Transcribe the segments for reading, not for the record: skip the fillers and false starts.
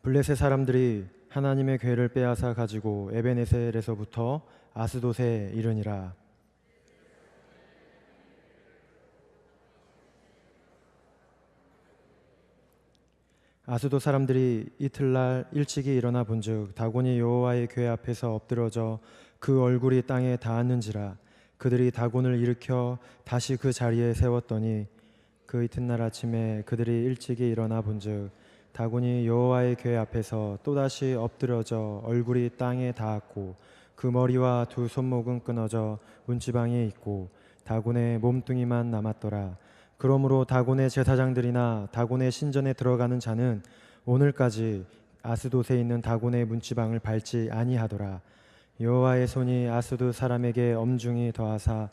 블레셋 사람들이 하나님의 궤를 빼앗아 가지고 에베네셀에서부터 아스돗에 이르니라. 아스돗 사람들이 이틀날 일찍이 일어나 본즉 다곤이 여호와의 궤 앞에서 엎드러져 그 얼굴이 땅에 닿았는지라. 그들이 다곤을 일으켜 다시 그 자리에 세웠더니 그 이튿날 아침에 그들이 일찍이 일어나 본즉 다곤이 여호와의 궤 앞에서 또다시 엎드러져 얼굴이 땅에 닿았고 그 머리와 두 손목은 끊어져 문지방에 있고 다곤의 몸뚱이만 남았더라. 그러므로 다곤의 제사장들이나 다곤의 신전에 들어가는 자는 오늘까지 아스돗에 있는 다곤의 문지방을 밟지 아니하더라. 여호와의 손이 아스돗 사람에게 엄중히 더하사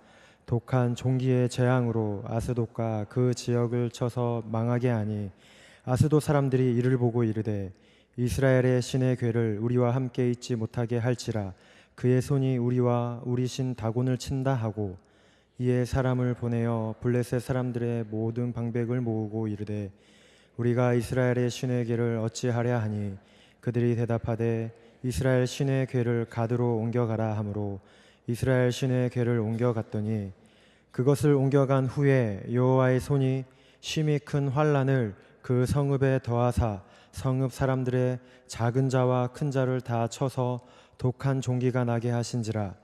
독한 종기의 재앙으로 아스돗과 그 지역을 쳐서 망하게 하니 아스돗 사람들이 이를 보고 이르되 이스라엘의 신의 궤를 우리와 함께 있지 못하게 할지라. 그의 손이 우리와 우리 신 다곤을 친다 하고 이에 사람을 보내어 블레셋 사람들의 모든 방백을 모으고 이르되 우리가 이스라엘의 신의 궤를 어찌하랴 하니 그들이 대답하되 이스라엘 신의 궤를 가드로 옮겨가라 하므로 이스라엘 신의 궤를 옮겨갔더니 그것을 옮겨간 후에 여호와의 손이 심히 큰 환란을 그 성읍에 더하사 성읍 사람들의 작은 자와 큰 자를 다 쳐서 독한 종기가 나게 하신지라.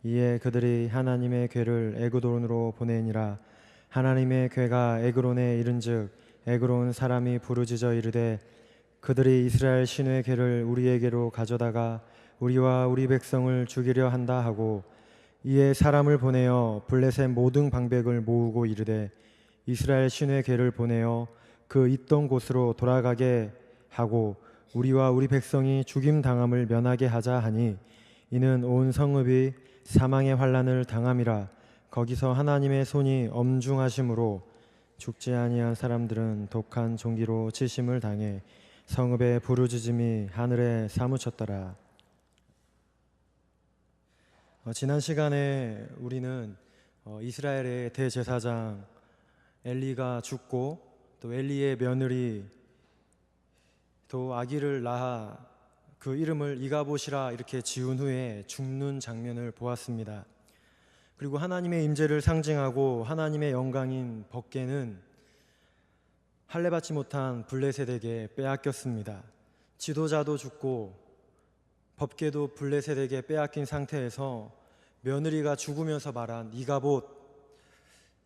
이에 그들이 하나님의 궤를 에그론으로 보내니라. 하나님의 궤가 에그론에 이른즉 에그론 사람이 부르짖어 이르되 그들이 이스라엘 신의 궤를 우리에게로 가져다가 우리와 우리 백성을 죽이려 한다 하고 이에 사람을 보내어 블레셋 모든 방백을 모으고 이르되 이스라엘 신의 궤를 보내어 그 있던 곳으로 돌아가게 하고 우리와 우리 백성이 죽임 당함을 면하게 하자 하니 이는 온 성읍이 사망의 환란을 당함이라. 거기서 하나님의 손이 엄중하심으로 죽지 아니한 사람들은 독한 종기로 치심을 당해 성읍의 부르짖음이 하늘에 사무쳤더라. 지난 시간에 우리는 이스라엘의 대제사장 엘리가 죽고 또 엘리의 며느리 또 아기를 낳아 그 이름을 이가봇이라 이렇게 지은 후에 죽는 장면을 보았습니다. 그리고 하나님의 임재를 상징하고 하나님의 영광인 법궤는 할례받지 못한 블레셋에게 빼앗겼습니다. 지도자도 죽고 법궤도 블레셋에게 빼앗긴 상태에서 며느리가 죽으면서 말한 이가봇,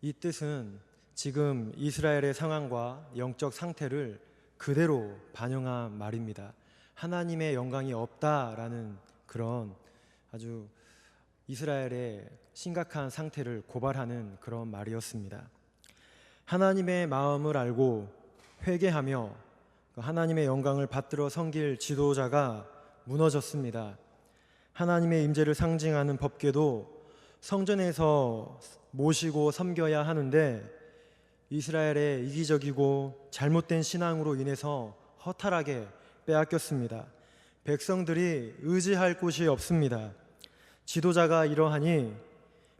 이 뜻은 지금 이스라엘의 상황과 영적 상태를 그대로 반영한 말입니다. 하나님의 영광이 없다라는 그런 아주 이스라엘의 심각한 상태를 고발하는 그런 말이었습니다. 하나님의 마음을 알고 회개하며 하나님의 영광을 받들어 섬길 지도자가 무너졌습니다. 하나님의 임재를 상징하는 법궤도 성전에서 모시고 섬겨야 하는데 이스라엘의 이기적이고 잘못된 신앙으로 인해서 허탈하게 빼앗겼습니다. 백성들이 의지할 곳이 없습니다. 지도자가 이러하니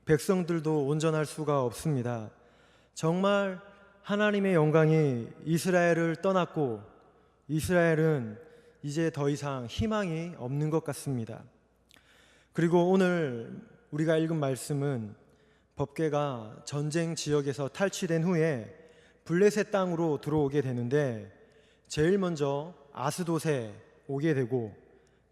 백성들도 온전할 수가 없습니다. 정말 하나님의 영광이 이스라엘을 떠났고 이스라엘은 이제 더 이상 희망이 없는 것 같습니다. 그리고 오늘 우리가 읽은 말씀은 법궤가 전쟁 지역에서 탈취된 후에 블레셋 땅으로 들어오게 되는데 제일 먼저 아스돗에 오게 되고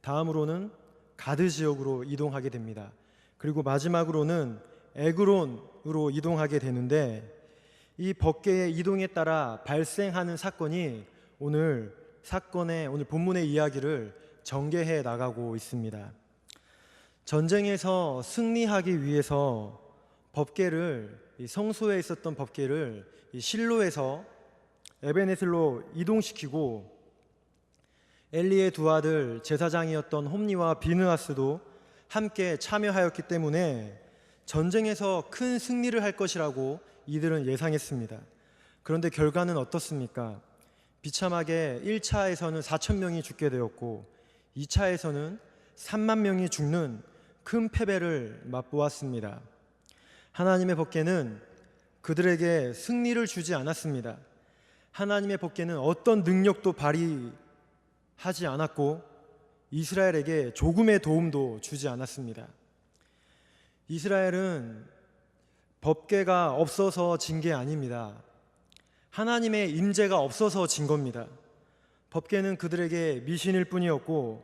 다음으로는 가드 지역으로 이동하게 됩니다. 그리고 마지막으로는 에그론으로 이동하게 되는데 이 법궤의 이동에 따라 발생하는 사건이 오늘 본문의 이야기를 전개해 나가고 있습니다. 전쟁에서 승리하기 위해서 성소에 있었던 법궤를 실로에서 에베네셀로 이동시키고 엘리의 두 아들 제사장이었던 홈니와 비느하스도 함께 참여하였기 때문에 전쟁에서 큰 승리를 할 것이라고 이들은 예상했습니다. 그런데 결과는 어떻습니까? 비참하게 1차에서는 4,000명이 죽게 되었고 2차에서는 3만 명이 죽는 큰 패배를 맛보았습니다. 하나님의 법궤는 그들에게 승리를 주지 않았습니다. 하나님의 법궤는 어떤 능력도 발휘 하지 않았고 이스라엘에게 조금의 도움도 주지 않았습니다. 이스라엘은 법궤가 없어서 진 게 아닙니다. 하나님의 임재가 없어서 진 겁니다. 법궤는 그들에게 미신일 뿐이었고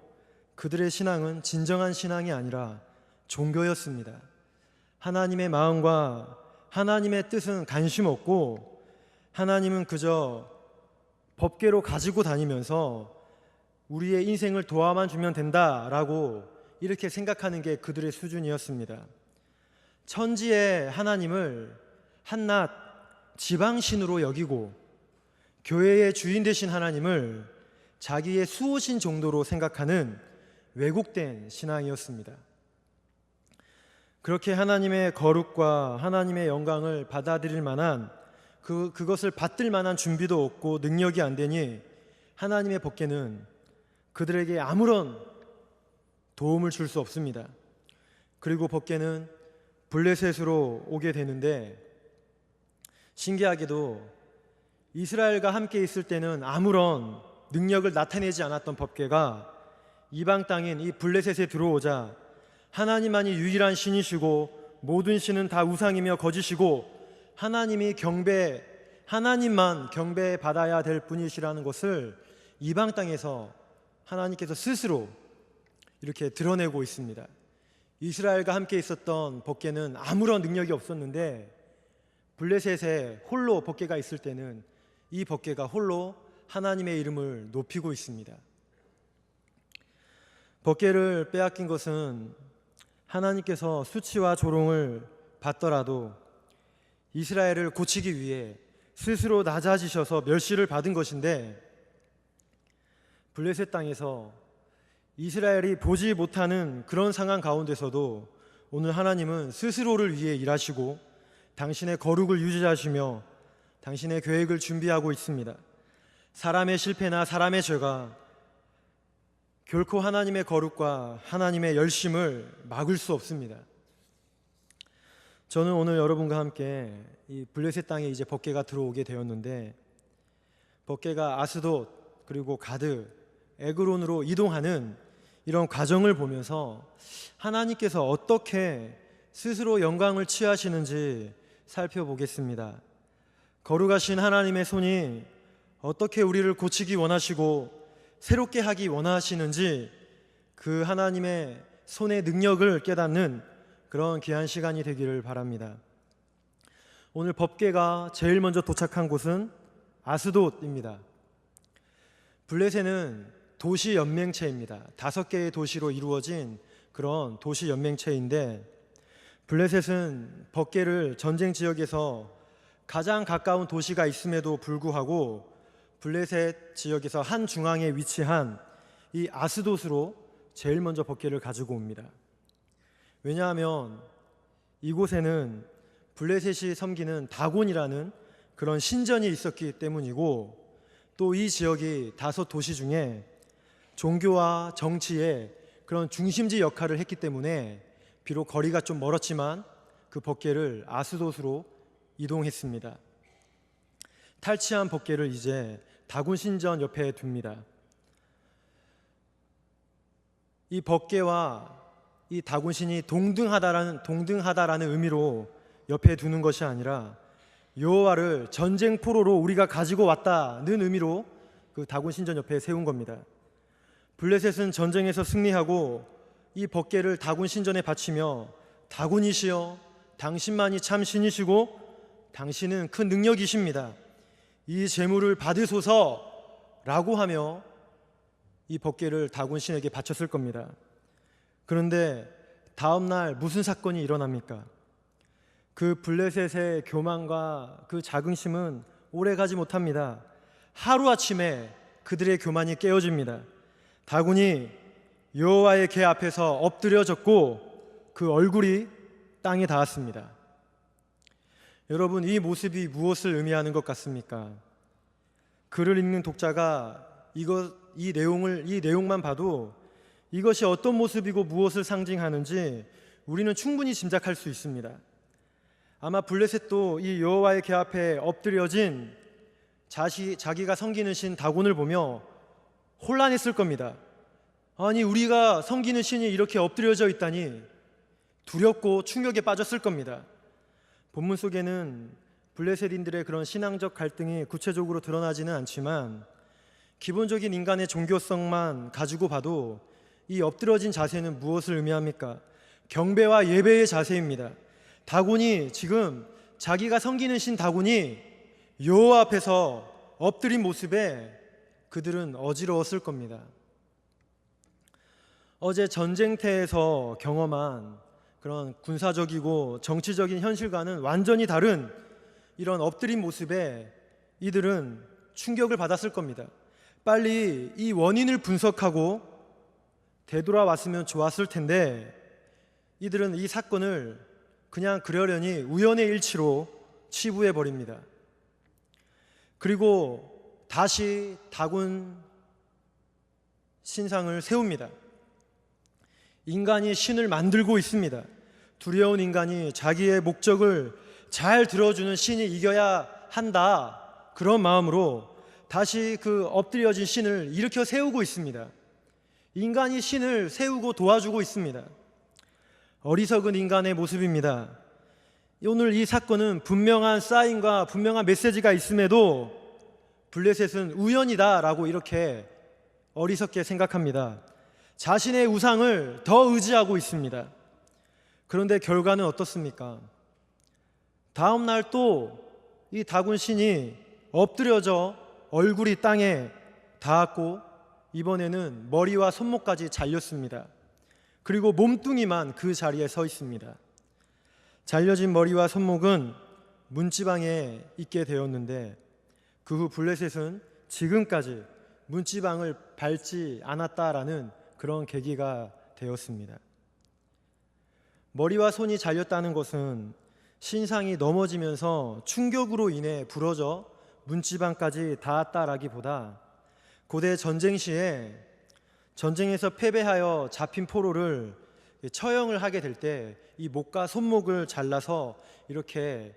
그들의 신앙은 진정한 신앙이 아니라 종교였습니다. 하나님의 마음과 하나님의 뜻은 관심 없고 하나님은 그저 법궤로 가지고 다니면서 우리의 인생을 도와만 주면 된다라고 이렇게 생각하는 게 그들의 수준이었습니다. 천지의 하나님을 한낱 지방신으로 여기고 교회의 주인 되신 하나님을 자기의 수호신 정도로 생각하는 왜곡된 신앙이었습니다. 그렇게 하나님의 거룩과 하나님의 영광을 받아들일 만한 그것을 받들 만한 준비도 없고 능력이 안 되니 하나님의 법궤는 그들에게 아무런 도움을 줄 수 없습니다. 그리고 법궤는 블레셋으로 오게 되는데 신기하게도 이스라엘과 함께 있을 때는 아무런 능력을 나타내지 않았던 법궤가 이방 땅인 이 블레셋에 들어오자 하나님만이 유일한 신이시고 모든 신은 다 우상이며 거짓이고 하나님만 경배받아야 될 분이시라는 것을 이방 땅에서 하나님께서 스스로 이렇게 드러내고 있습니다. 이스라엘과 함께 있었던 법궤는 아무런 능력이 없었는데 블레셋에 홀로 법궤가 있을 때는 이 법궤가 홀로 하나님의 이름을 높이고 있습니다. 법궤를 빼앗긴 것은 하나님께서 수치와 조롱을 받더라도 이스라엘을 고치기 위해 스스로 낮아지셔서 멸시를 받은 것인데 블레셋 땅에서 이스라엘이 보지 못하는 그런 상황 가운데서도 오늘 하나님은 스스로를 위해 일하시고 당신의 거룩을 유지하시며 당신의 계획을 준비하고 있습니다. 사람의 실패나 사람의 죄가 결코 하나님의 거룩과 하나님의 열심을 막을 수 없습니다. 저는 오늘 여러분과 함께 이 블레셋 땅에 이제 법궤가 들어오게 되었는데 법궤가 아스돗 그리고 가드, 에그론으로 이동하는 이런 과정을 보면서 하나님께서 어떻게 스스로 영광을 취하시는지 살펴보겠습니다. 거룩하신 하나님의 손이 어떻게 우리를 고치기 원하시고 새롭게 하기 원하시는지 그 하나님의 손의 능력을 깨닫는 그런 귀한 시간이 되기를 바랍니다. 오늘 법궤가 제일 먼저 도착한 곳은 아스돗입니다. 블레셋은 도시 연맹체입니다. 5개의 도시로 이루어진 그런 도시 연맹체인데 블레셋은 법궤를 전쟁 지역에서 가장 가까운 도시가 있음에도 불구하고 블레셋 지역에서 한 중앙에 위치한 이 아스돗으로 제일 먼저 법궤를 가지고 옵니다. 왜냐하면 이곳에는 블레셋이 섬기는 다곤이라는 그런 신전이 있었기 때문이고 또 이 지역이 5도시 중에 종교와 정치의 그런 중심지 역할을 했기 때문에 비록 거리가 좀 멀었지만 그 법궤를 아스돗으로 이동했습니다. 탈취한 법궤를 이제 다곤 신전 옆에 둡니다. 이 법궤와 이 다곤신이 동등하다라는 의미로 옆에 두는 것이 아니라 여호와를 전쟁 포로로 우리가 가지고 왔다는 의미로 그 다곤 신전 옆에 세운 겁니다. 블레셋은 전쟁에서 승리하고 이 법궤를 다곤 신전에 바치며 다곤이시여 당신만이 참 신이시고 당신은 큰 능력이십니다. 이 제물을 받으소서라고 하며 이 법궤를 다곤 신에게 바쳤을 겁니다. 그런데 다음 날 무슨 사건이 일어납니까? 그 블레셋의 교만과 그 자긍심은 오래가지 못합니다. 하루아침에 그들의 교만이 깨어집니다. 다곤이 여호와의 궤 앞에서 엎드려졌고 그 얼굴이 땅에 닿았습니다. 여러분, 이 모습이 무엇을 의미하는 것 같습니까? 글을 읽는 독자가 이 내용만 봐도 이것이 어떤 모습이고 무엇을 상징하는지 우리는 충분히 짐작할 수 있습니다. 아마 블레셋도 이 여호와의 궤 앞에 엎드려진 자기가 섬기는 신 다곤을 보며 혼란했을 겁니다. 아니, 우리가 섬기는 신이 이렇게 엎드려져 있다니 두렵고 충격에 빠졌을 겁니다. 본문 속에는 블레셋인들의 그런 신앙적 갈등이 구체적으로 드러나지는 않지만 기본적인 인간의 종교성만 가지고 봐도 이 엎드러진 자세는 무엇을 의미합니까? 경배와 예배의 자세입니다. 다곤이 지금 자기가 섬기는 신 다곤이 여호와 앞에서 엎드린 모습에 그들은 어지러웠을 겁니다. 어제 전쟁터에서 경험한 그런 군사적이고 정치적인 현실과는 완전히 다른 이런 엎드린 모습에 이들은 충격을 받았을 겁니다. 빨리 이 원인을 분석하고 되돌아왔으면 좋았을 텐데 이들은 이 사건을 그냥 그러려니 우연의 일치로 치부해 버립니다. 그리고 다시 다곤 신상을 세웁니다. 인간이 신을 만들고 있습니다. 두려운 인간이 자기의 목적을 잘 들어주는 신이 이겨야 한다, 그런 마음으로 다시 그 엎드려진 신을 일으켜 세우고 있습니다. 인간이 신을 세우고 도와주고 있습니다. 어리석은 인간의 모습입니다. 오늘 이 사건은 분명한 사인과 분명한 메시지가 있음에도 블레셋은 우연이다라고 이렇게 어리석게 생각합니다. 자신의 우상을 더 의지하고 있습니다. 그런데 결과는 어떻습니까? 다음 날 또 이 다곤 신이 엎드려져 얼굴이 땅에 닿았고 이번에는 머리와 손목까지 잘렸습니다. 그리고 몸뚱이만 그 자리에 서 있습니다. 잘려진 머리와 손목은 문지방에 있게 되었는데 그 후 블레셋은 지금까지 문지방을 밟지 않았다라는 그런 계기가 되었습니다. 머리와 손이 잘렸다는 것은 신상이 넘어지면서 충격으로 인해 부러져 문지방까지 닿았다라기보다 고대 전쟁 시에 전쟁에서 패배하여 잡힌 포로를 처형을 하게 될 때 이 목과 손목을 잘라서 이렇게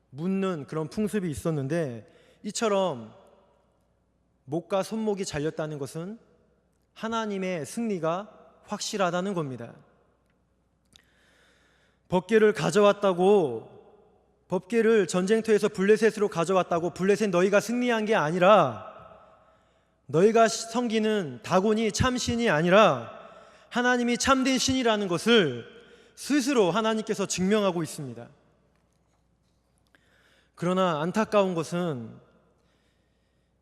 묻는 그런 풍습이 있었는데, 이처럼 목과 손목이 잘렸다는 것은 하나님의 승리가 확실하다는 겁니다. 법궤를 가져왔다고, 법궤를 전쟁터에서 블레셋으로 가져왔다고 블레셋 너희가 승리한 게 아니라, 너희가 섬기는 다곤이 참신이 아니라 하나님이 참된 신이라는 것을 스스로 하나님께서 증명하고 있습니다. 그러나 안타까운 것은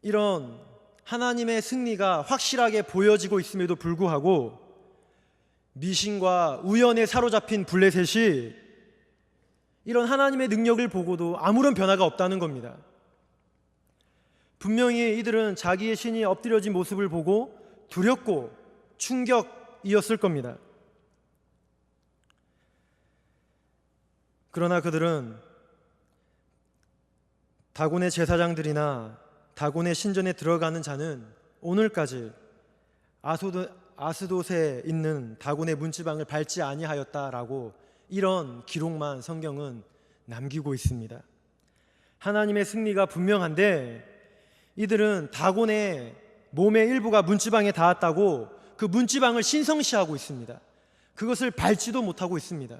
이런 하나님의 승리가 확실하게 보여지고 있음에도 불구하고 미신과 우연에 사로잡힌 블레셋이 이런 하나님의 능력을 보고도 아무런 변화가 없다는 겁니다. 분명히 이들은 자기의 신이 엎드려진 모습을 보고 두렵고 충격이었을 겁니다. 그러나 그들은 다곤의 제사장들이나 다곤의 신전에 들어가는 자는 오늘까지 아스돗에 있는 다곤의 문지방을 밟지 아니하였다라고 이런 기록만 성경은 남기고 있습니다. 하나님의 승리가 분명한데 이들은 다곤의 몸의 일부가 문지방에 닿았다고 그 문지방을 신성시하고 있습니다. 그것을 밟지도 못하고 있습니다.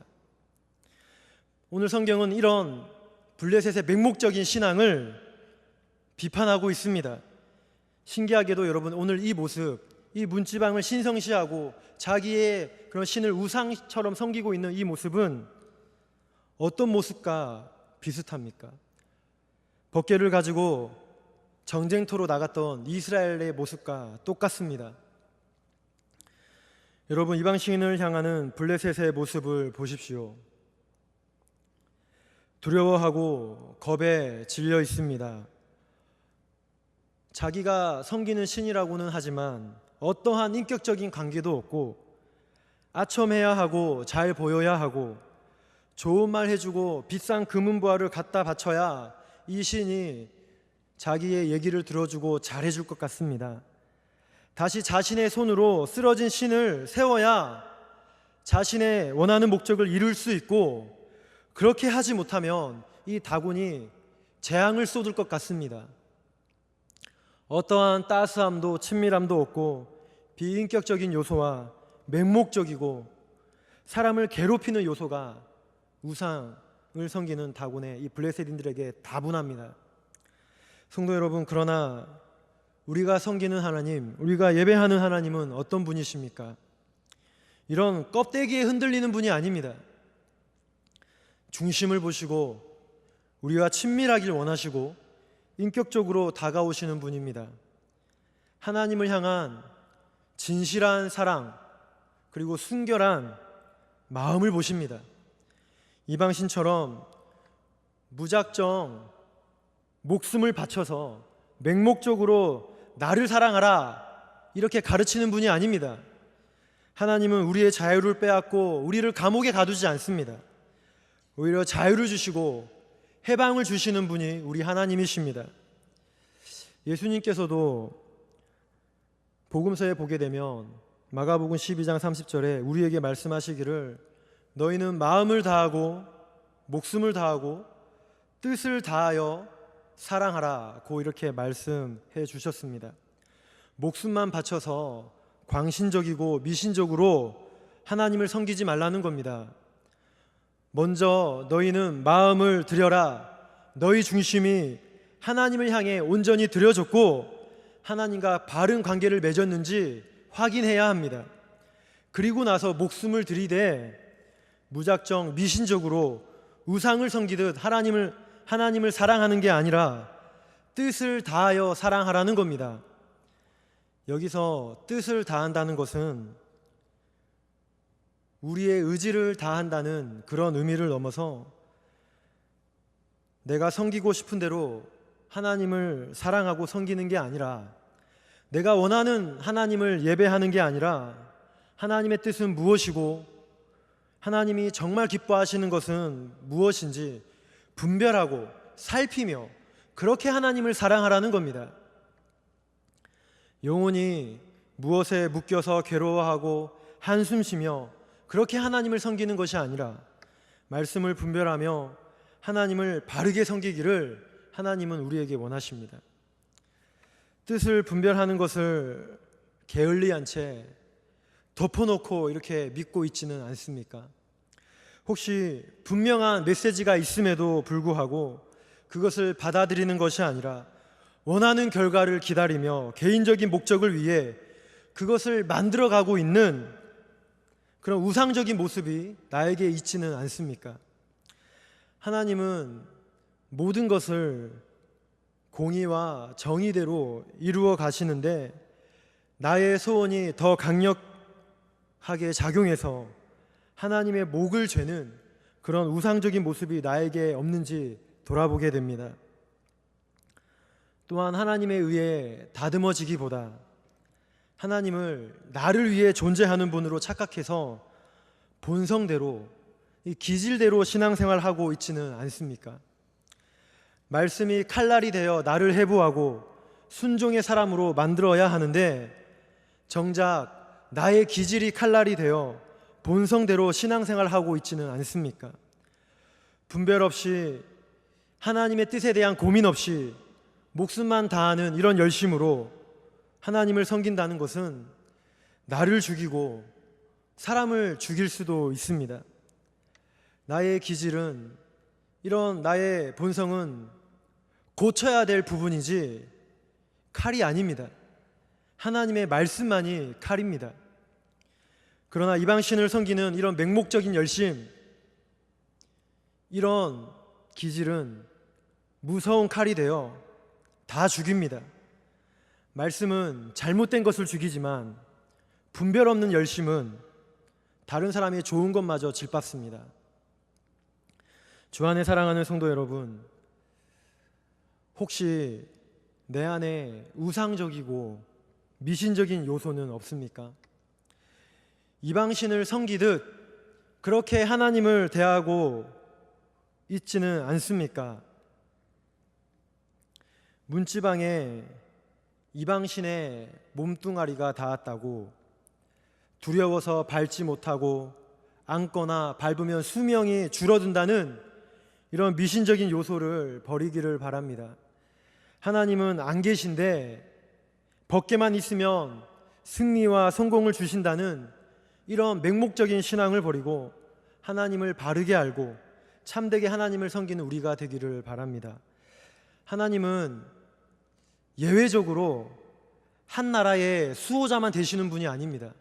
오늘 성경은 이런 블레셋의 맹목적인 신앙을 비판하고 있습니다. 신기하게도 여러분, 오늘 이 모습, 이 문지방을 신성시하고 자기의 그런 신을 우상처럼 섬기고 있는 이 모습은 어떤 모습과 비슷합니까? 법궤를 가지고 전쟁터로 나갔던 이스라엘의 모습과 똑같습니다. 여러분, 이방 시인을 향하는 블레셋의 모습을 보십시오. 두려워하고 겁에 질려 있습니다. 자기가 섬기는 신이라고는 하지만 어떠한 인격적인 관계도 없고 아첨해야 하고 잘 보여야 하고 좋은 말 해주고 비싼 금은보화를 갖다 바쳐야 이 신이 자기의 얘기를 들어주고 잘해줄 것 같습니다. 다시 자신의 손으로 쓰러진 신을 세워야 자신의 원하는 목적을 이룰 수 있고, 그렇게 하지 못하면 이 다곤이 재앙을 쏟을 것 같습니다. 어떠한 따스함도 친밀함도 없고 비인격적인 요소와 맹목적이고 사람을 괴롭히는 요소가 우상을 섬기는 다곤의 이 블레셋인들에게 다분합니다. 성도 여러분, 그러나 우리가 섬기는 하나님, 우리가 예배하는 하나님은 어떤 분이십니까? 이런 껍데기에 흔들리는 분이 아닙니다. 중심을 보시고 우리와 친밀하길 원하시고 인격적으로 다가오시는 분입니다. 하나님을 향한 진실한 사랑 그리고 순결한 마음을 보십니다. 이방신처럼 무작정 목숨을 바쳐서 맹목적으로 나를 사랑하라 이렇게 가르치는 분이 아닙니다. 하나님은 우리의 자유를 빼앗고 우리를 감옥에 가두지 않습니다. 오히려 자유를 주시고 해방을 주시는 분이 우리 하나님이십니다. 예수님께서도 복음서에 보게 되면 마가복음 12장 30절에 우리에게 말씀하시기를 너희는 마음을 다하고 목숨을 다하고 뜻을 다하여 사랑하라고 이렇게 말씀해 주셨습니다. 목숨만 바쳐서 광신적이고 미신적으로 하나님을 섬기지 말라는 겁니다. 먼저 너희는 마음을 들여라. 너희 중심이 하나님을 향해 온전히 들여졌고 하나님과 바른 관계를 맺었는지 확인해야 합니다. 그리고 나서 목숨을 들이되 무작정 미신적으로 우상을 섬기듯 하나님을 사랑하는 게 아니라 뜻을 다하여 사랑하라는 겁니다. 여기서 뜻을 다한다는 것은 우리의 의지를 다한다는 그런 의미를 넘어서 내가 섬기고 싶은 대로 하나님을 사랑하고 섬기는 게 아니라 내가 원하는 하나님을 예배하는 게 아니라 하나님의 뜻은 무엇이고 하나님이 정말 기뻐하시는 것은 무엇인지 분별하고 살피며 그렇게 하나님을 사랑하라는 겁니다. 영혼이 무엇에 묶여서 괴로워하고 한숨 쉬며 그렇게 하나님을 섬기는 것이 아니라 말씀을 분별하며 하나님을 바르게 섬기기를 하나님은 우리에게 원하십니다. 뜻을 분별하는 것을 게을리한 채 덮어놓고 이렇게 믿고 있지는 않습니까? 혹시 분명한 메시지가 있음에도 불구하고 그것을 받아들이는 것이 아니라 원하는 결과를 기다리며 개인적인 목적을 위해 그것을 만들어가고 있는 그런 우상적인 모습이 나에게 있지는 않습니까? 하나님은 모든 것을 공의와 정의대로 이루어 가시는데 나의 소원이 더 강력하게 작용해서 하나님의 목을 죄는 그런 우상적인 모습이 나에게 없는지 돌아보게 됩니다. 또한 하나님에 의해 다듬어지기보다 하나님을 나를 위해 존재하는 분으로 착각해서 본성대로 이 기질대로 신앙생활하고 있지는 않습니까? 말씀이 칼날이 되어 나를 해부하고 순종의 사람으로 만들어야 하는데 정작 나의 기질이 칼날이 되어 본성대로 신앙생활하고 있지는 않습니까? 분별 없이 하나님의 뜻에 대한 고민 없이 목숨만 다하는 이런 열심으로 하나님을 섬긴다는 것은 나를 죽이고 사람을 죽일 수도 있습니다. 나의 기질은 이런 나의 본성은 고쳐야 될 부분이지 칼이 아닙니다. 하나님의 말씀만이 칼입니다. 그러나 이방신을 섬기는 이런 맹목적인 열심, 이런 기질은 무서운 칼이 되어 다 죽입니다. 말씀은 잘못된 것을 죽이지만 분별 없는 열심은 다른 사람이 좋은 것마저 질밟습니다. 주 안에 사랑하는 성도 여러분, 혹시 내 안에 우상적이고 미신적인 요소는 없습니까? 이방신을 섬기듯 그렇게 하나님을 대하고 있지는 않습니까? 문지방에 이방신의 몸뚱아리가 닿았다고 두려워서 밟지 못하고 앉거나 밟으면 수명이 줄어든다는 이런 미신적인 요소를 버리기를 바랍니다. 하나님은 안 계신데 벗게만 있으면 승리와 성공을 주신다는 이런 맹목적인 신앙을 버리고 하나님을 바르게 알고 참되게 하나님을 섬기는 우리가 되기를 바랍니다. 하나님은 예외적으로 한 나라의 수호자만 되시는 분이 아닙니다.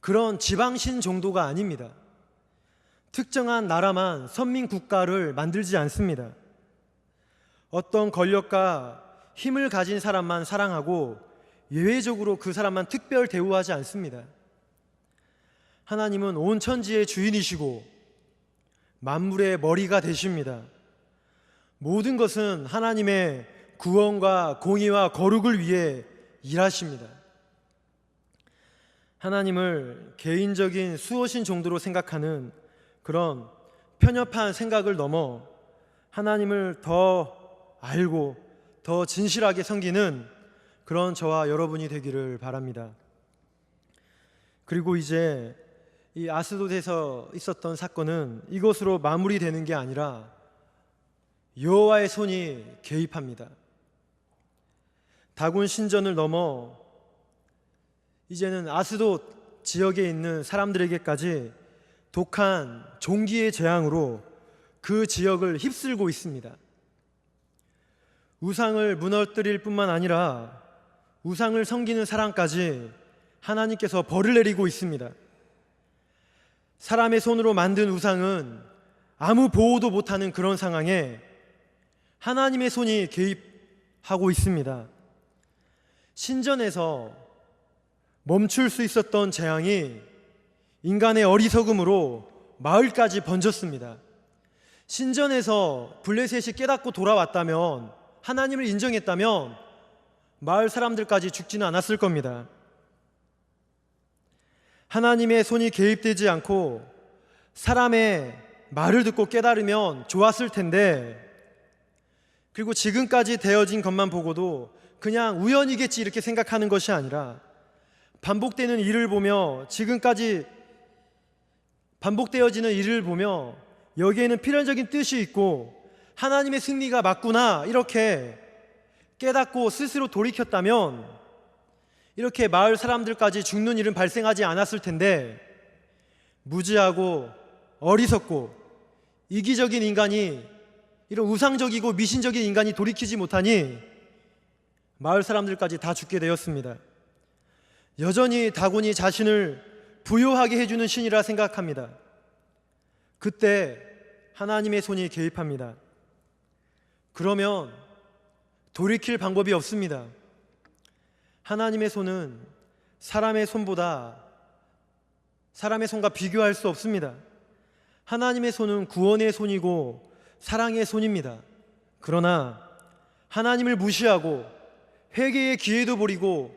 그런 지방신 정도가 아닙니다. 특정한 나라만 선민 국가를 만들지 않습니다. 어떤 권력과 힘을 가진 사람만 사랑하고 예외적으로 그 사람만 특별 대우하지 않습니다. 하나님은 온 천지의 주인이시고 만물의 머리가 되십니다. 모든 것은 하나님의 구원과 공의와 거룩을 위해 일하십니다. 하나님을 개인적인 수호신 정도로 생각하는 그런 편협한 생각을 넘어 하나님을 더 알고 더 진실하게 섬기는 그런 저와 여러분이 되기를 바랍니다. 그리고 이제 이 아스돗에서 있었던 사건은 이것으로 마무리되는 게 아니라 여호와의 손이 개입합니다. 다곤 신전을 넘어 이제는 아스돗 지역에 있는 사람들에게까지 독한 종기의 재앙으로 그 지역을 휩쓸고 있습니다. 우상을 무너뜨릴 뿐만 아니라 우상을 섬기는 사람까지 하나님께서 벌을 내리고 있습니다. 사람의 손으로 만든 우상은 아무 보호도 못하는 그런 상황에 하나님의 손이 개입하고 있습니다. 신전에서 멈출 수 있었던 재앙이 인간의 어리석음으로 마을까지 번졌습니다. 신전에서 블레셋이 깨닫고 돌아왔다면, 하나님을 인정했다면 마을 사람들까지 죽지는 않았을 겁니다. 하나님의 손이 개입되지 않고 사람의 말을 듣고 깨달으면 좋았을 텐데, 그리고 지금까지 되어진 것만 보고도 그냥 우연이겠지 이렇게 생각하는 것이 아니라 반복되는 일을 보며, 지금까지 반복되어지는 일을 보며 여기에는 필연적인 뜻이 있고 하나님의 승리가 맞구나 이렇게 깨닫고 스스로 돌이켰다면 이렇게 마을 사람들까지 죽는 일은 발생하지 않았을 텐데, 무지하고 어리석고 이기적인 인간이, 이런 우상적이고 미신적인 인간이 돌이키지 못하니 마을 사람들까지 다 죽게 되었습니다. 여전히 다곤이 자신을 부요하게 해주는 신이라 생각합니다. 그때 하나님의 손이 개입합니다. 그러면 돌이킬 방법이 없습니다. 하나님의 손은 사람의 손과 비교할 수 없습니다. 하나님의 손은 구원의 손이고 사랑의 손입니다. 그러나 하나님을 무시하고 회개의 기회도 버리고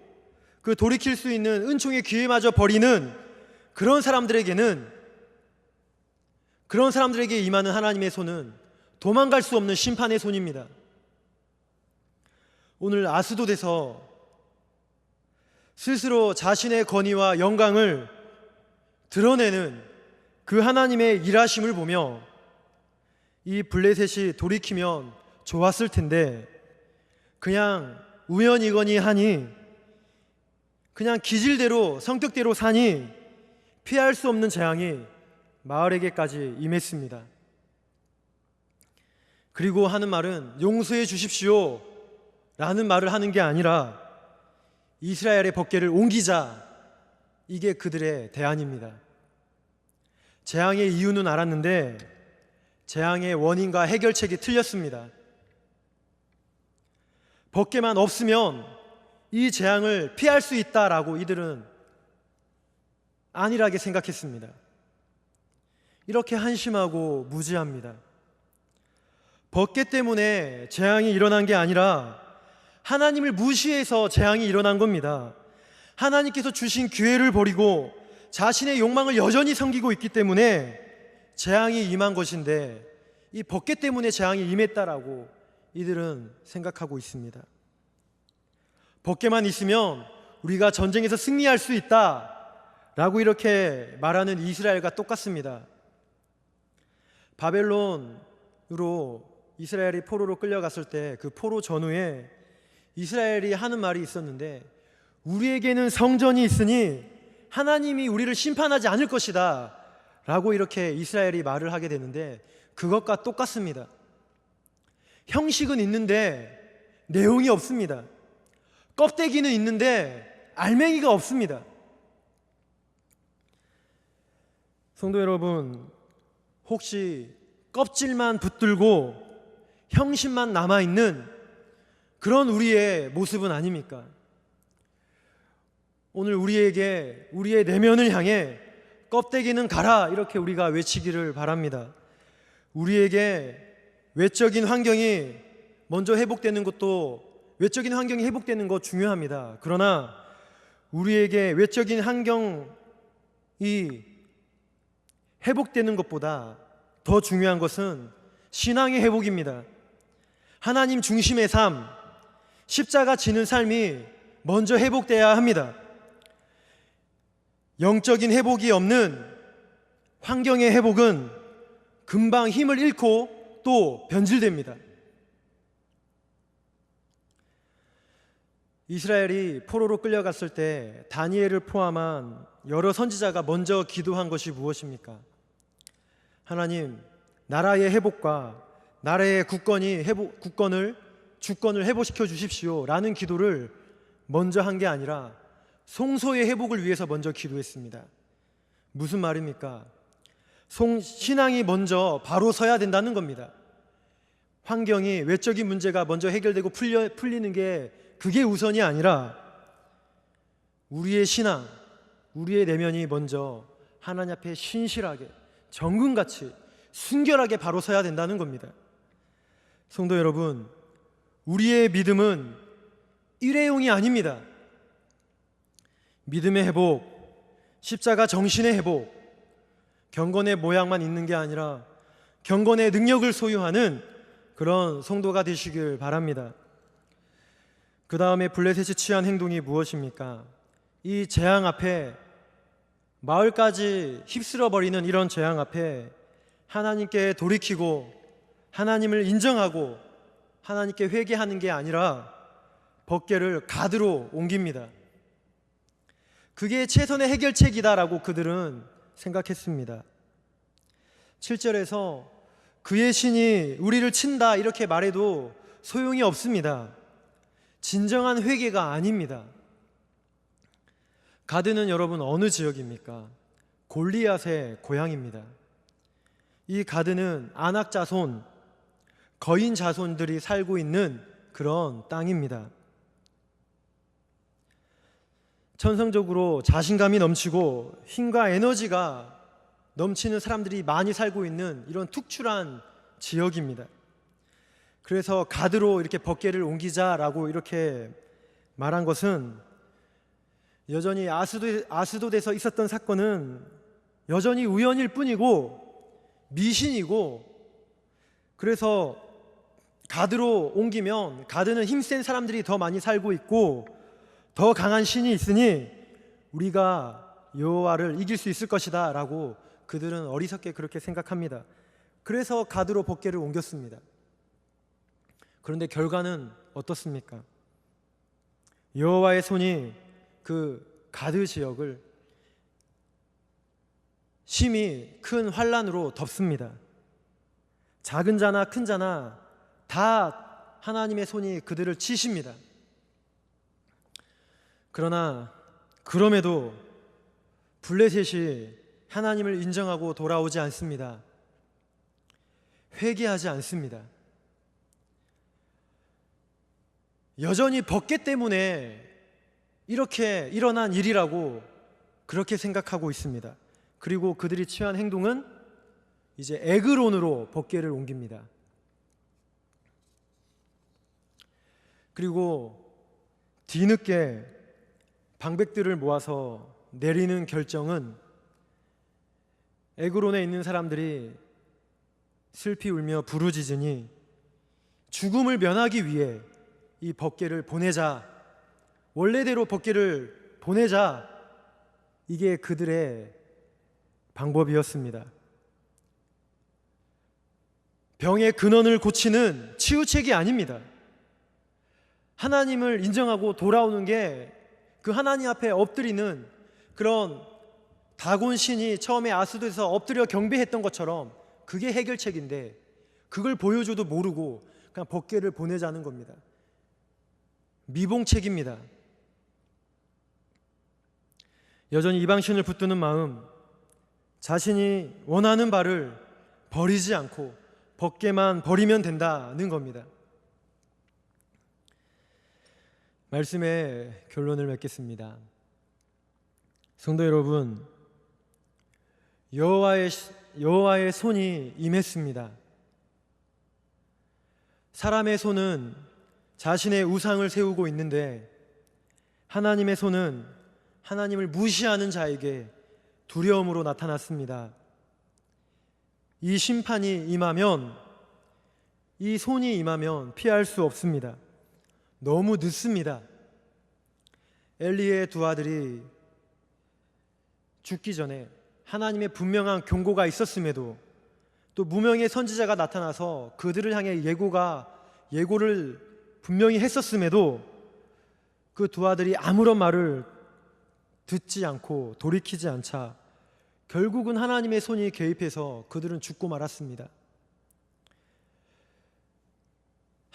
그 돌이킬 수 있는 은총의 기회마저 버리는 그런 사람들에게 임하는 하나님의 손은 도망갈 수 없는 심판의 손입니다. 오늘 아스돗에서 스스로 자신의 권위와 영광을 드러내는 그 하나님의 일하심을 보며 이 블레셋이 돌이키면 좋았을 텐데 그냥 우연이거니 하니, 그냥 기질대로 성격대로 사니 피할 수 없는 재앙이 마을에게까지 임했습니다. 그리고 하는 말은 용서해 주십시오 라는 말을 하는 게 아니라 이스라엘의 법궤를 옮기자, 이게 그들의 대안입니다. 재앙의 이유는 알았는데 재앙의 원인과 해결책이 틀렸습니다. 법궤만 없으면 이 재앙을 피할 수 있다라고 이들은 안일하게 생각했습니다. 이렇게 한심하고 무지합니다. 법궤 때문에 재앙이 일어난 게 아니라 하나님을 무시해서 재앙이 일어난 겁니다. 하나님께서 주신 기회를 버리고 자신의 욕망을 여전히 섬기고 있기 때문에 재앙이 임한 것인데, 이 법궤 때문에 재앙이 임했다라고 이들은 생각하고 있습니다. 법궤만 있으면 우리가 전쟁에서 승리할 수 있다라고 이렇게 말하는 이스라엘과 똑같습니다. 바벨론으로 이스라엘이 포로로 끌려갔을 때 그 포로 전후에 이스라엘이 하는 말이 있었는데, 우리에게는 성전이 있으니 하나님이 우리를 심판하지 않을 것이다 라고 이렇게 이스라엘이 말을 하게 되는데, 그것과 똑같습니다. 형식은 있는데 내용이 없습니다. 껍데기는 있는데 알맹이가 없습니다. 성도 여러분, 혹시 껍질만 붙들고 형식만 남아있는 그런 우리의 모습은 아닙니까? 오늘 우리에게 우리의 내면을 향해 껍데기는 가라 이렇게 우리가 외치기를 바랍니다. 우리에게 외적인 환경이 먼저 회복되는 것 중요합니다. 그러나 우리에게 외적인 환경이 회복되는 것보다 더 중요한 것은 신앙의 회복입니다. 하나님 중심의 삶, 십자가 지는 삶이 먼저 회복돼야 합니다. 영적인 회복이 없는 환경의 회복은 금방 힘을 잃고 또 변질됩니다. 이스라엘이 포로로 끌려갔을 때 다니엘을 포함한 여러 선지자가 먼저 기도한 것이 무엇입니까? 하나님, 나라의 회복과 나라의 주권을 회복시켜 주십시오 라는 기도를 먼저 한 게 아니라 성소의 회복을 위해서 먼저 기도했습니다. 무슨 말입니까? 신앙이 먼저 바로 서야 된다는 겁니다. 환경이, 외적인 문제가 먼저 해결되고 풀리는 게 그게 우선이 아니라 우리의 신앙, 우리의 내면이 먼저 하나님 앞에 신실하게, 정금같이, 순결하게 바로 서야 된다는 겁니다. 성도 여러분, 우리의 믿음은 일회용이 아닙니다. 믿음의 회복, 십자가 정신의 회복, 경건의 모양만 있는 게 아니라 경건의 능력을 소유하는 그런 성도가 되시길 바랍니다. 그 다음에 블레셋이 취한 행동이 무엇입니까? 이 재앙 앞에, 마을까지 휩쓸어버리는 이런 재앙 앞에 하나님께 돌이키고 하나님을 인정하고 하나님께 회개하는 게 아니라 법궤를 갓으로 옮깁니다. 그게 최선의 해결책이다라고 그들은 생각했습니다. 7절에서 그의 신이 우리를 친다 이렇게 말해도 소용이 없습니다. 진정한 회개가 아닙니다. 가드는 여러분 어느 지역입니까? 골리앗의 고향입니다. 이 가드는 아낙 자손, 거인 자손들이 살고 있는 그런 땅입니다. 천성적으로 자신감이 넘치고 힘과 에너지가 넘치는 사람들이 많이 살고 있는 이런 특출한 지역입니다. 그래서 가드로 이렇게 법궤를 옮기자라고 이렇게 말한 것은, 여전히 아스돗에서 있었던 사건은 여전히 우연일 뿐이고 미신이고, 그래서 가드로 옮기면 가드는 힘센 사람들이 더 많이 살고 있고 더 강한 신이 있으니 우리가 여호와를 이길 수 있을 것이다 라고 그들은 어리석게 그렇게 생각합니다. 그래서 가드로 법궤를 옮겼습니다. 그런데 결과는 어떻습니까? 여호와의 손이 그 가드 지역을 심히 큰 환란으로 덮습니다. 작은 자나 큰 자나 다 하나님의 손이 그들을 치십니다. 그러나 그럼에도 블레셋이 하나님을 인정하고 돌아오지 않습니다. 회개하지 않습니다. 여전히 법궤 때문에 이렇게 일어난 일이라고 그렇게 생각하고 있습니다. 그리고 그들이 취한 행동은 이제 에그론으로 법궤를 옮깁니다. 그리고 뒤늦게 방백들을 모아서 내리는 결정은, 에그론에 있는 사람들이 슬피 울며 부르짖으니 죽음을 면하기 위해 이 법궤를 보내자, 원래대로 법궤를 보내자, 이게 그들의 방법이었습니다. 병의 근원을 고치는 치유책이 아닙니다. 하나님을 인정하고 돌아오는 게 그 하나님 앞에 엎드리는 그런 다곤 신이 처음에 아스돗에서 엎드려 경배했던 것처럼 그게 해결책인데 그걸 보여줘도 모르고 그냥 법궤를 보내자는 겁니다. 미봉책입니다. 여전히 이방신을 붙드는 마음, 자신이 원하는 바를 버리지 않고 법궤만 버리면 된다는 겁니다. 말씀의 결론을 맺겠습니다. 성도 여러분, 여호와의 손이 임했습니다. 사람의 손은 자신의 우상을 세우고 있는데 하나님의 손은 하나님을 무시하는 자에게 두려움으로 나타났습니다. 이 심판이 임하면, 이 손이 임하면 피할 수 없습니다. 너무 늦습니다. 엘리의 두 아들이 죽기 전에 하나님의 분명한 경고가 있었음에도 또 무명의 선지자가 나타나서 그들을 향해 예고를 분명히 했었음에도 그 두 아들이 아무런 말을 듣지 않고 돌이키지 않자 결국은 하나님의 손이 개입해서 그들은 죽고 말았습니다.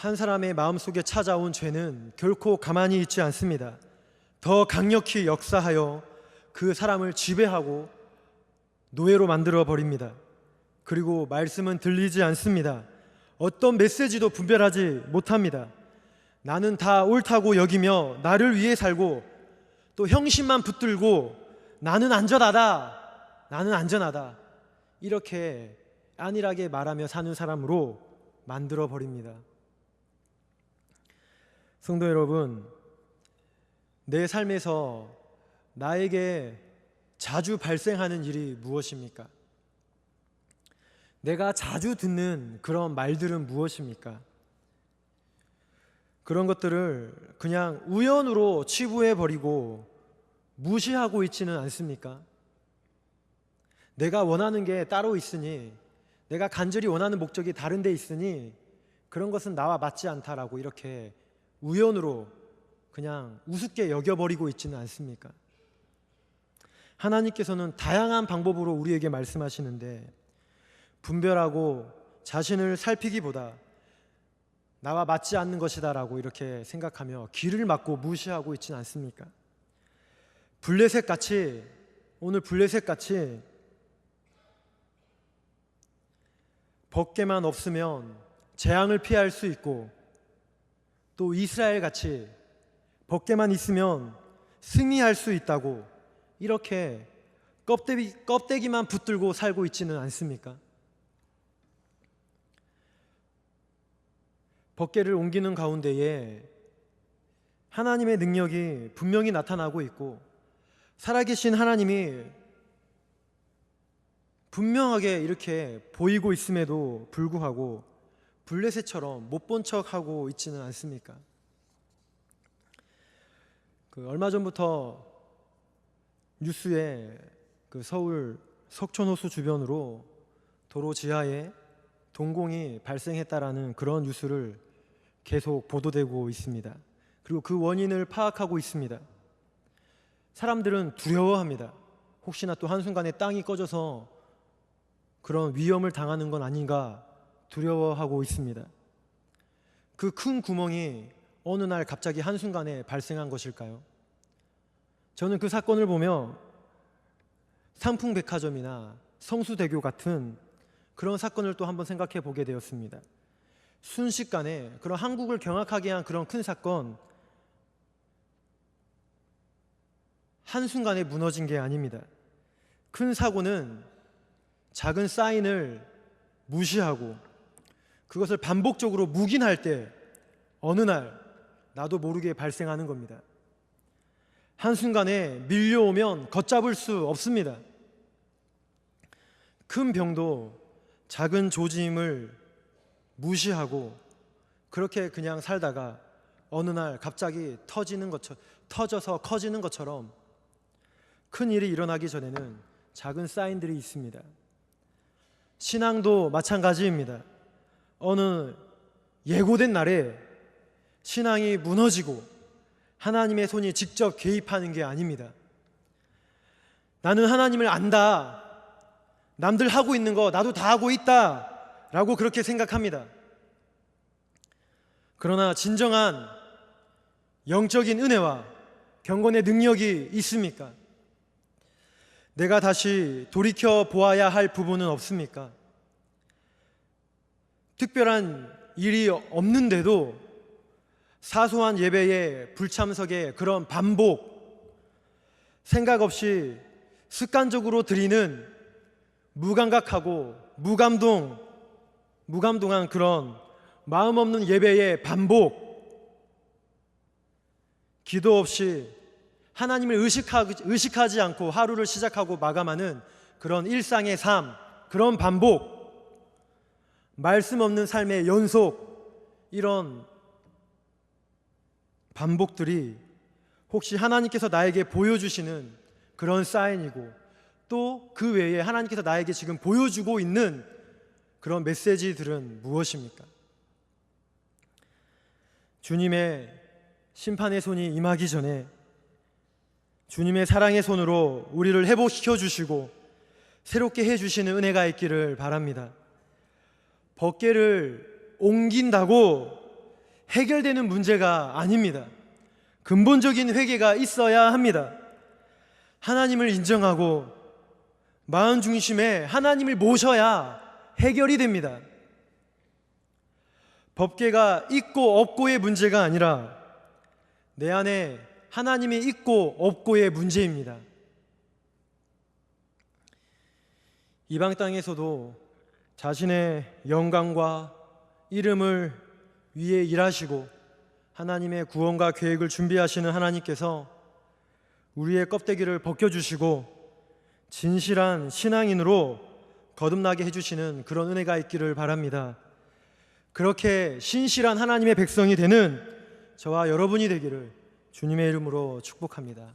한 사람의 마음속에 찾아온 죄는 결코 가만히 있지 않습니다. 더 강력히 역사하여 그 사람을 지배하고 노예로 만들어 버립니다. 그리고 말씀은 들리지 않습니다. 어떤 메시지도 분별하지 못합니다. 나는 다 옳다고 여기며 나를 위해 살고 또 형심만 붙들고 나는 안전하다 이렇게 안일하게 말하며 사는 사람으로 만들어 버립니다. 성도 여러분, 내 삶에서 나에게 자주 발생하는 일이 무엇입니까? 내가 자주 듣는 그런 말들은 무엇입니까? 그런 것들을 그냥 우연으로 치부해버리고 무시하고 있지는 않습니까? 내가 원하는 게 따로 있으니, 내가 간절히 원하는 목적이 다른 데 있으니 그런 것은 나와 맞지 않다라고 이렇게 우연으로 그냥 우습게 여겨버리고 있지는 않습니까? 하나님께서는 다양한 방법으로 우리에게 말씀하시는데 분별하고 자신을 살피기보다 나와 맞지 않는 것이다라고 이렇게 생각하며 귀를 막고 무시하고 있지는 않습니까? 오늘 블레셋같이 법궤만 없으면 재앙을 피할 수 있고 또 이스라엘같이 법궤만 있으면 승리할 수 있다고 이렇게 껍데기만 붙들고 살고 있지는 않습니까? 법궤를 옮기는 가운데에 하나님의 능력이 분명히 나타나고 있고 살아계신 하나님이 분명하게 이렇게 보이고 있음에도 불구하고 블레셋처럼 못 본 척하고 있지는 않습니까? 얼마 전부터 뉴스에 서울 석촌호수 주변으로 도로 지하에 동공이 발생했다라는 그런 뉴스를 계속 보도되고 있습니다. 그리고 그 원인을 파악하고 있습니다. 사람들은 두려워합니다. 혹시나 또 한순간에 땅이 꺼져서 그런 위험을 당하는 건 아닌가 두려워하고 있습니다. 그 큰 구멍이 어느 날 갑자기 한순간에 발생한 것일까요? 저는 그 사건을 보며 상풍백화점이나 성수대교 같은 그런 사건을 또 한번 생각해 보게 되었습니다. 순식간에 그런 한국을 경악하게 한 그런 큰 사건, 한순간에 무너진 게 아닙니다. 큰 사고는 작은 사인을 무시하고 그것을 반복적으로 묵인할 때 어느 날 나도 모르게 발생하는 겁니다. 한순간에 밀려오면 걷잡을 수 없습니다. 큰 병도 작은 조짐을 무시하고 그렇게 그냥 살다가 어느 날 갑자기 터져서 커지는 것처럼 큰 일이 일어나기 전에는 작은 사인들이 있습니다. 신앙도 마찬가지입니다. 어느 예고된 날에 신앙이 무너지고 하나님의 손이 직접 개입하는 게 아닙니다. 나는 하나님을 안다. 남들 하고 있는 거 나도 다 하고 있다. 라고 그렇게 생각합니다. 그러나 진정한 영적인 은혜와 경건의 능력이 있습니까? 내가 다시 돌이켜 보아야 할 부분은 없습니까? 특별한 일이 없는데도 사소한 예배의 불참석의 그런 반복, 생각 없이 습관적으로 드리는 무감각하고 무감동한 그런 마음 없는 예배의 반복, 기도 없이 하나님을 의식하지 않고 하루를 시작하고 마감하는 그런 일상의 삶, 그런 반복, 말씀 없는 삶의 연속, 이런 반복들이 혹시 하나님께서 나에게 보여주시는 그런 사인이고, 또 그 외에 하나님께서 나에게 지금 보여주고 있는 그런 메시지들은 무엇입니까? 주님의 심판의 손이 임하기 전에 주님의 사랑의 손으로 우리를 회복시켜 주시고 새롭게 해주시는 은혜가 있기를 바랍니다. 법궤를 옮긴다고 해결되는 문제가 아닙니다. 근본적인 회개가 있어야 합니다. 하나님을 인정하고 마음 중심에 하나님을 모셔야 해결이 됩니다. 법궤가 있고 없고의 문제가 아니라 내 안에 하나님이 있고 없고의 문제입니다. 이방 땅에서도 자신의 영광과 이름을 위해 일하시고 하나님의 구원과 계획을 준비하시는 하나님께서 우리의 껍데기를 벗겨주시고 진실한 신앙인으로 거듭나게 해주시는 그런 은혜가 있기를 바랍니다. 그렇게 신실한 하나님의 백성이 되는 저와 여러분이 되기를 주님의 이름으로 축복합니다.